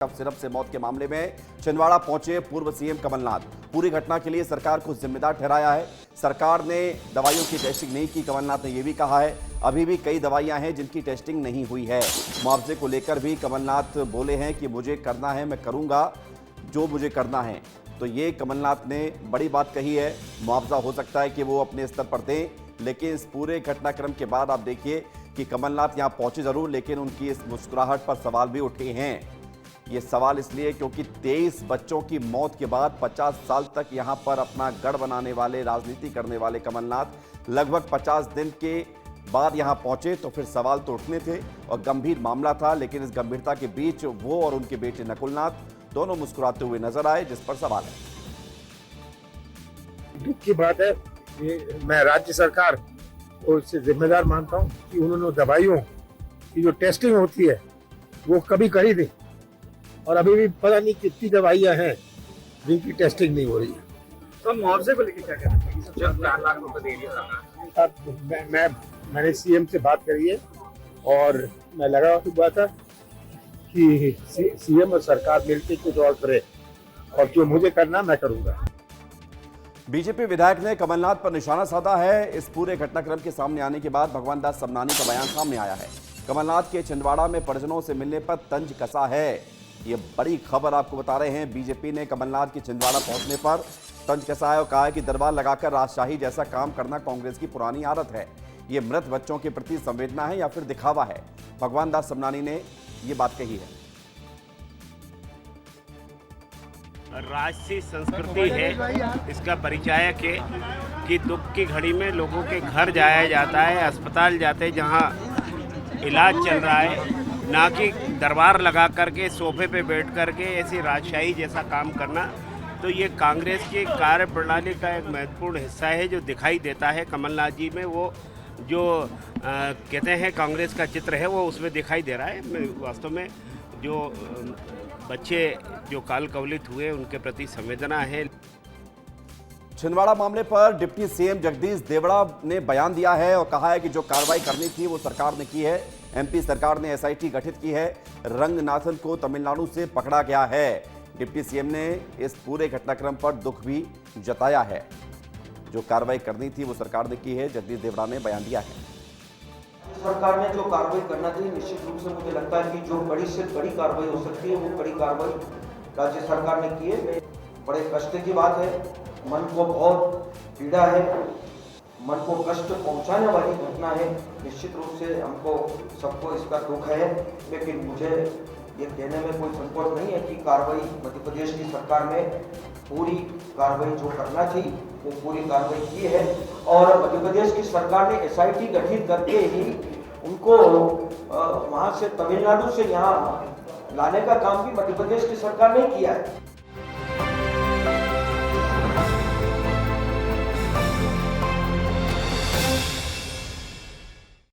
Cough syrup से मौत के मामले में छिंदवाड़ा पहुंचे पूर्व सीएम कमलनाथ। पूरी घटना के लिए सरकार को जिम्मेदार ठहराया है। सरकार ने दवाइयों की टेस्टिंग नहीं की, कमलनाथ ने यह भी कहा है। अभी भी कई दवाइयां हैं जिनकी टेस्टिंग नहीं हुई है। मुआवजे को लेकर भी कमलनाथ बोले हैं कि मुझे करना है, मैं करूंगा जो मुझे करना है। तो ये कमलनाथ ने बड़ी बात कही है। मुआवजा हो सकता है कि वो अपने स्तर पर दें, लेकिन इस पूरे घटनाक्रम के बाद आप देखिए कि कमलनाथ यहाँ पहुंचे जरूर, लेकिन उनकी इस मुस्कुराहट पर सवाल भी उठे हैं। ये सवाल इसलिए क्योंकि 23 बच्चों की मौत के बाद 50 साल तक यहां पर अपना गढ़ बनाने वाले, राजनीति करने वाले कमलनाथ लगभग 50 दिन के बाद यहां पहुंचे, तो फिर सवाल तो उठने थे और गंभीर मामला था। लेकिन इस गंभीरता के बीच वो और उनके बेटे नकुलनाथ दोनों मुस्कुराते हुए नजर आए, जिस पर सवाल है। दुख की बात है, मैं राज्य सरकार को इससे जिम्मेदार मानता हूं कि उन्होंने दवाइयों की जो टेस्टिंग होती है वो कभी करी थी, और अभी भी पता नहीं कितनी दवाइयां हैं जिनकी टेस्टिंग नहीं हो रही है। तो मुआवजे को लेकर क्या कहना है? 4 लाख रुपए दे दिया अब मैंने सीएम से बात करी है और मैं लगा हुआ था कि सीएम और सरकार मिलकर कुछ और करे, और जो मुझे करना मैं करूंगा। बीजेपी विधायक ने कमलनाथ पर निशाना साधा है। इस पूरे घटनाक्रम के सामने आने के बाद भगवान दास सबनानी का बयान सामने आया है। कमलनाथ के छिंदवाड़ा में परिजनों से मिलने पर तंज कसा है। ये बड़ी खबर आपको बता रहे हैं। बीजेपी ने कमलनाथ के छिंदवाड़ा पहुंचने पर तंज कसा है और कहा है कि दरबार लगाकर राजशाही जैसा काम करना कांग्रेस की पुरानी आदत है। ये मृत बच्चों के प्रति संवेदना है या फिर दिखावा है? भगवान दास सबनानी ने ये बात कही है। राजसी संस्कृति है, इसका परिचायक है कि दुख की घड़ी में लोगों के घर जाया जाता है, अस्पताल जाते हैं जहां इलाज चल रहा है, ना कि दरबार लगा करके सोफे पे बैठ करके ऐसी राजशाही जैसा काम करना। तो ये कांग्रेस की कार्य प्रणाली का एक महत्वपूर्ण हिस्सा है जो दिखाई देता है कमलनाथ जी में। वो जो कहते हैं कांग्रेस का चित्र है वो उसमें दिखाई दे रहा है। वास्तव में जो बच्चे जो काल कवलित हुए उनके प्रति संवेदना है। छिंदवाड़ा मामले पर डिप्टी सीएम जगदीश देवड़ा ने बयान दिया है और कहा है कि जो कार्रवाई करनी थी वो सरकार ने की है। एमपी सरकार ने एसआईटी गठित की है। रंगनाथन को तमिलनाडु से पकड़ा गया है। डिप्टी सीएम ने इस पूरे घटनाक्रम पर दुख भी जताया है। जो कार्रवाई करनी थी वो सरकार ने की है, जगदीश देवड़ा ने बयान दिया है। सरकार ने जो कार्रवाई करना थी, निश्चित रूप से मुझे लगता है कि जो बड़ी से बड़ी कार्रवाई हो सकती है वो बड़ी कार्रवाई राज्य सरकार ने की है। बड़े कष्ट की बात है, मन को बहुत पीड़ा है, मन को कष्ट पहुंचाने वाली घटना है। निश्चित रूप से हमको सबको इसका दुख है, लेकिन मुझे ये कहने में कोई संकोच नहीं है कि कार्रवाई मध्य प्रदेश की सरकार ने पूरी कार्रवाई जो करना थी वो पूरी कार्रवाई की है। और मध्य प्रदेश की सरकार ने एसआईटी गठित करके ही उनको वहाँ से तमिलनाडु से यहाँ लाने का काम भी मध्य प्रदेश की सरकार ने किया है।